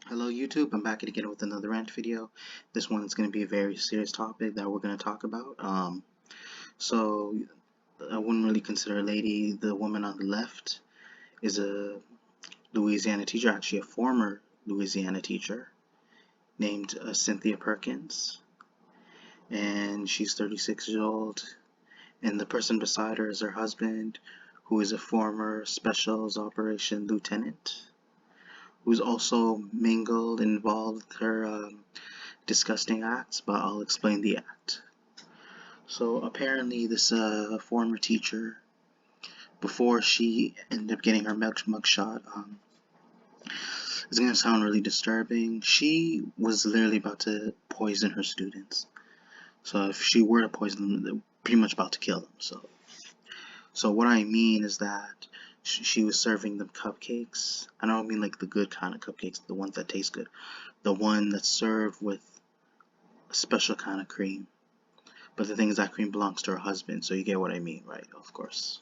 Hello YouTube, I'm back again with another rant video. This one is going to be a very serious topic that we're going to talk about. So I wouldn't really consider a lady. The woman on the left is a Louisiana teacher, actually a former Louisiana teacher named Cynthia Perkins, and she's 36 years old. And the person beside her is her husband, who is a former Special Operations Lieutenant, who's also mingled involved with her disgusting acts, but I'll explain the act. So apparently this former teacher, before she ended up getting her mugshot, it's going to sound really disturbing. She was literally about to poison her students. So if she were to poison them, they're pretty much about to kill them. So what I mean is that she was serving them cupcakes. I don't mean like the good kind of cupcakes, the ones that taste good. The one that's served with a special kind of cream. But the thing is that cream belongs to her husband, so you get what I mean, right? Of course.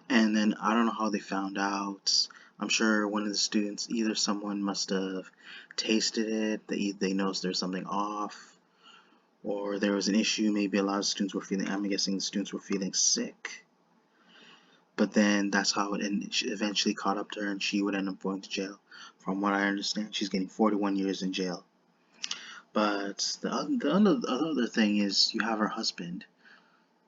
And then I don't know how they found out. I'm sure one of the students, either someone must have tasted it, they noticed there's something off, or there was an issue. Maybe a lot of students were feeling, I'm guessing the students were feeling sick. But then that's how it eventually caught up to her, and she would end up going to jail. From what I understand, she's getting 41 years in jail. But the other thing is, you have her husband.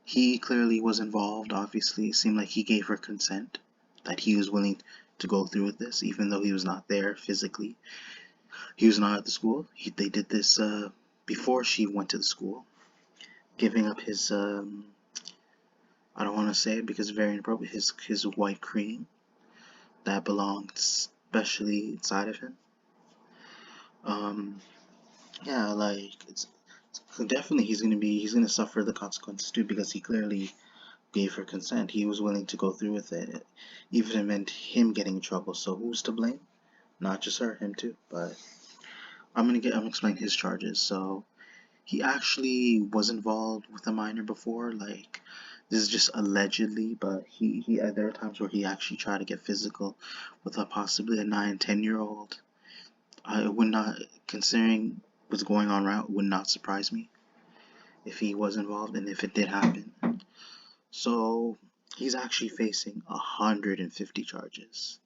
He clearly was involved, obviously. It seemed like he gave her consent, that he was willing to go through with this, even though he was not there physically. He was not at the school. They did this before she went to the school, giving up his, I don't want to say it because it's very inappropriate, his white cream that belonged especially inside of him. Um, yeah, like, definitely he's gonna suffer the consequences too, because he clearly gave her consent. He was willing to go through with it, even if it meant him getting in trouble. So who's to blame? Not just her, him too. But I'm gonna explain his charges. So he actually was involved with a minor before. Like, this is just allegedly, but he there are times where he actually tried to get physical with possibly a 9, 10-year-old. I would not, considering what's going on right, would not surprise me if he was involved and if it did happen. So he's actually facing 150 charges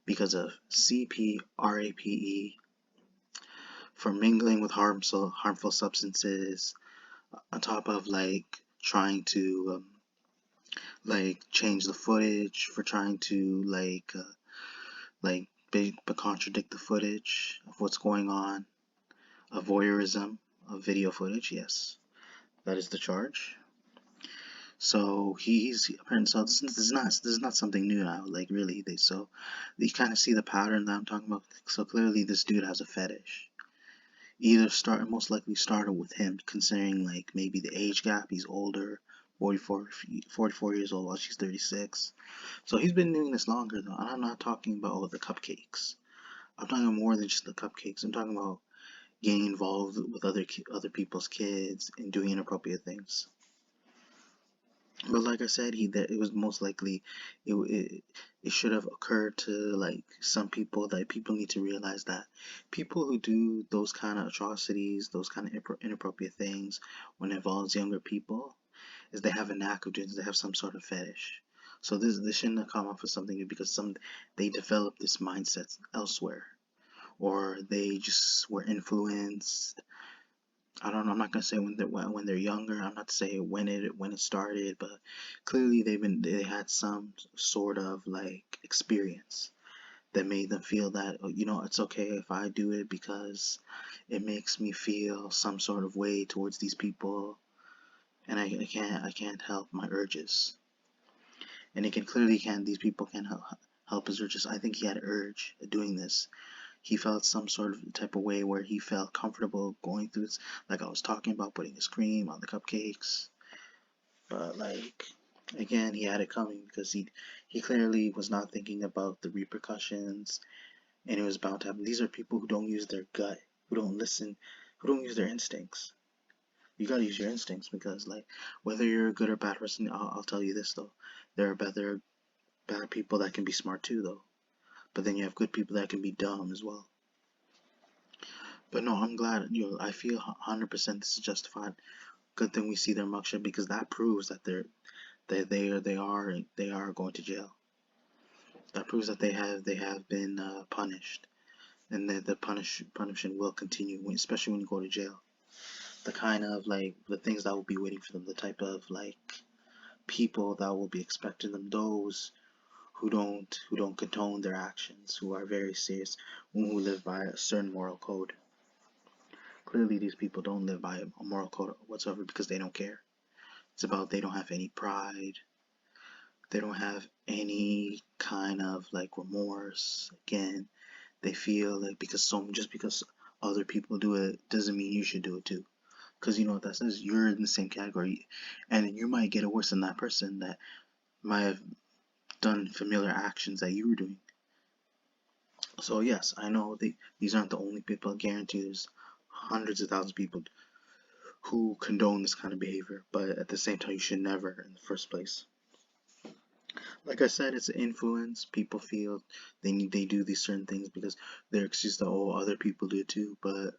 because of CPRAPE, for mingling with harmful substances, on top of like trying to like change the footage, for trying to like but contradict the footage of what's going on, a voyeurism of video footage. Yes, that is the charge. So he's apparently, so this is not something new now. Like, really, you kind of see the pattern that I'm talking about. So clearly this dude has a fetish. Most likely started with him, considering like maybe the age gap. He's older, 44 years old while she's 36. So he's been doing this longer though. And I'm not talking about the cupcakes. I'm talking about more than just the cupcakes. I'm talking about getting involved with other people's kids and doing inappropriate things. But like I said, that it was most likely, it should have occurred to like some people, that people need to realize that people who do those kind of atrocities, those kind of inappropriate things when it involves younger people, is they have a knack of doing this. They have some sort of fetish. So this shouldn't have come off as something new, because they developed this mindset elsewhere, or they just were influenced. I don't know. I'm not gonna say when they're younger. I'm not to say when it started, but clearly they had some sort of like experience that made them feel that, oh, it's okay if I do it, because it makes me feel some sort of way towards these people, and I can't help my urges. And it can clearly can these people can help his urges. I think he had an urge of doing this. He felt some sort of type of way where he felt comfortable going through this, like I was talking about, putting his cream on the cupcakes. But like, again, he had it coming, because he clearly was not thinking about the repercussions, and it was bound to happen. These are people who don't use their gut, who don't listen, who don't use their instincts. You gotta use your instincts, because like, whether you're a good or bad person, I'll tell you this though, there are bad people that can be smart too though. but then you have good people that can be dumb as well. But no, I'm glad, I feel 100% this is justified. Good thing we see their mugshot, because that proves that they are going to jail. That proves that they have been punished, and that the punishment will continue, especially when you go to jail. The kind of like the things that will be waiting for them, the type of like people that will be expecting them, those who don't condone their actions, who are very serious, who live by a certain moral code. Clearly, these people don't live by a moral code whatsoever, because they don't care. It's about they don't have any pride. They don't have any kind of like remorse. Again, they feel like just because other people do it doesn't mean you should do it too. Because you know what that says? You're in the same category, and you might get it worse than that person that might have done familiar actions that you were doing. So yes, I know these aren't the only people. I guarantee there's hundreds of thousands of people who condone this kind of behavior, but at the same time, you should never in the first place. Like I said, it's an influence. People feel they do these certain things because they're excused that, oh, other people do too, but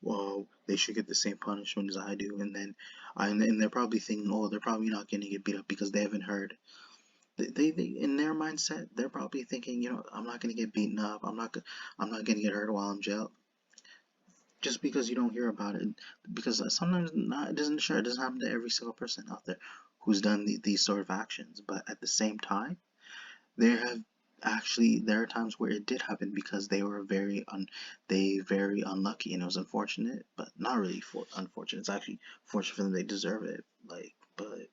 well, they should get the same punishment as I do. And then and they're probably thinking, oh, they're probably not going to get beat up because they haven't heard. They in their mindset, they're probably thinking, I'm not going to get beaten up. I'm not going to get hurt while I'm jail. Just because you don't hear about it, because sometimes it doesn't happen to every single person out there who's done these sort of actions. But at the same time, there are times where it did happen because they were very unlucky, and it was unfortunate, but not really unfortunate. It's actually fortunate for them. They deserve it. But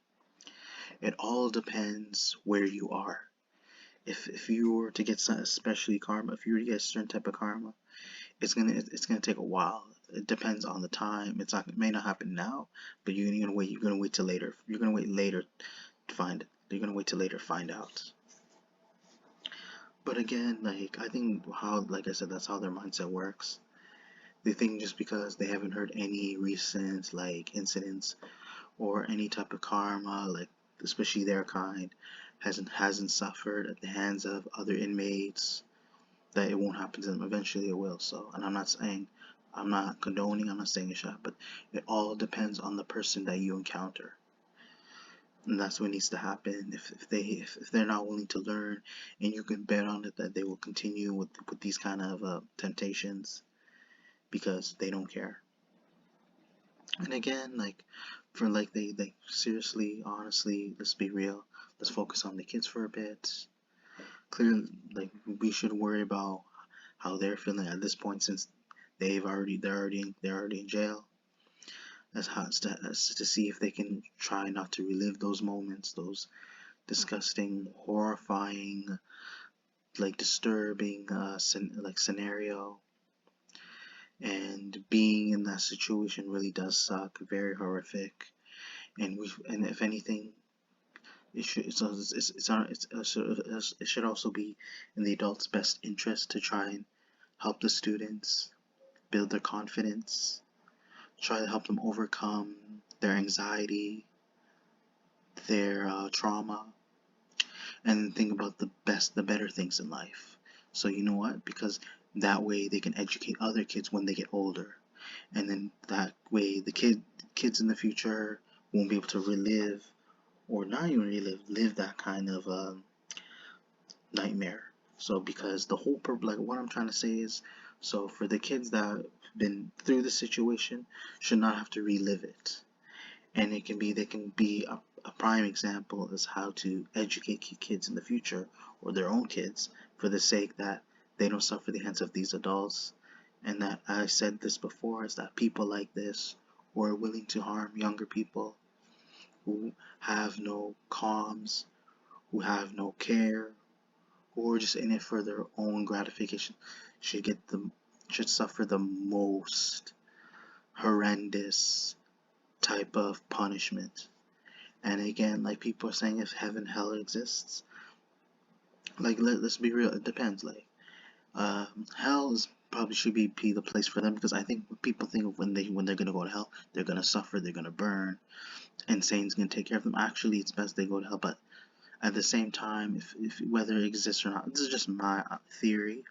it all depends where you are. If you were to get some, especially karma, if you were to get a certain type of karma, it's gonna take a while. It depends on the time. It may not happen now, but you're gonna wait. You're gonna wait till later. You're gonna wait later to find it. You're gonna wait till later to find out. But again, like I think like I said, that's how their mindset works. They think just because they haven't heard any recent like incidents or any type of karma, like especially their kind, hasn't suffered at the hands of other inmates, that it won't happen to them. Eventually it will. So, and I'm not condoning, I'm not saying a shot, but it all depends on the person that you encounter. And that's what needs to happen. If they're not willing to learn, and you can bet on it that they will continue with these kind of temptations, because they don't care. And again, like for like they seriously, honestly, let's be real. Let's focus on the kids for a bit. Clearly, like we should worry about how they're feeling at this point, since they're already in jail, as to see if they can try not to relive those moments, those disgusting, horrifying, like disturbing scenario. And being in that situation really does suck, very horrific. And if anything, it should also be in the adults' best interest to try and help the students build their confidence, try to help them overcome their anxiety, their trauma, and think about the better things in life. So you know what? Because that way they can educate other kids when they get older, and then that way the kids in the future won't be able to relive, or not even live that kind of nightmare. So because the whole like what I'm trying to say is, so for the kids that have been through the situation, should not have to relive it. And they can be a prime example as how to educate kids in the future, or their own kids, for the sake that they don't suffer the hands of these adults. And that, I said this before, is that people like this, who are willing to harm younger people, who have no calms, who have no care, who are just in it for their own gratification, should suffer the most horrendous type of punishment. And again, like people are saying, if heaven, hell exists, like let's be real, it depends. Like hell is probably should be the place for them, because I think what people think of when they're gonna go to hell, they're gonna suffer, they're gonna burn, and Satan's gonna take care of them. Actually, it's best they go to hell. But At the same time, if whether it exists or not, this is just my theory,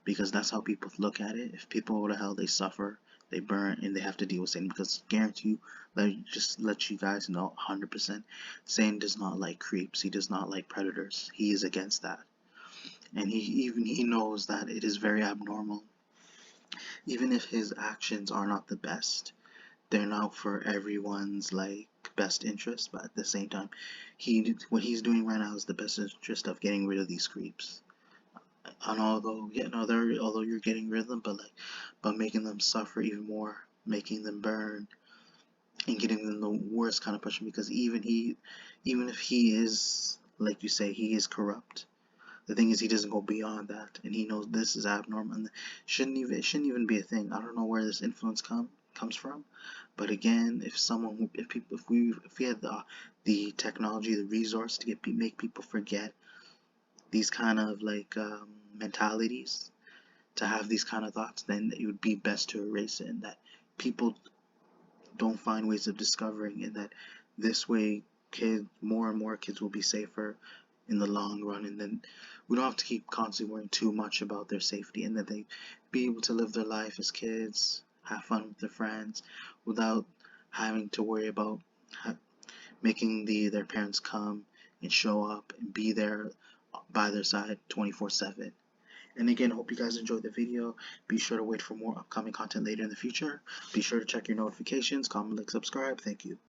because that's how people look at it. If people go to hell, they suffer, they burn, and they have to deal with Satan. Because guarantee you, just let you guys know, 100%, Satan does not like creeps. He does not like predators. He is against that, and he knows that it is very abnormal. Even if his actions are not the best, they're not for everyone's like best interest. But at the same time, what he's doing right now is the best interest of getting rid of these creeps. And although you're getting rid of them, but making them suffer even more, making them burn, and getting them the worst kind of punishment. Because even if he is, like you say, he is corrupt. The thing is, he doesn't go beyond that, and he knows this is abnormal, and it shouldn't even be a thing. I don't know where this influence comes from, but again, if we had the technology, the resource to make people forget these kind of like mentalities, to have these kind of thoughts, then it would be best to erase it, and that people don't find ways of discovering, and that this way more and more kids will be safer in the long run, and then we don't have to keep constantly worrying too much about their safety, and that they be able to live their life as kids, have fun with their friends, without having to worry about making their parents come and show up and be there by their side 24/7. And again, hope you guys enjoyed the video. Be sure to wait for more upcoming content later in the future. Be sure to check your notifications, comment, like, subscribe. Thank you.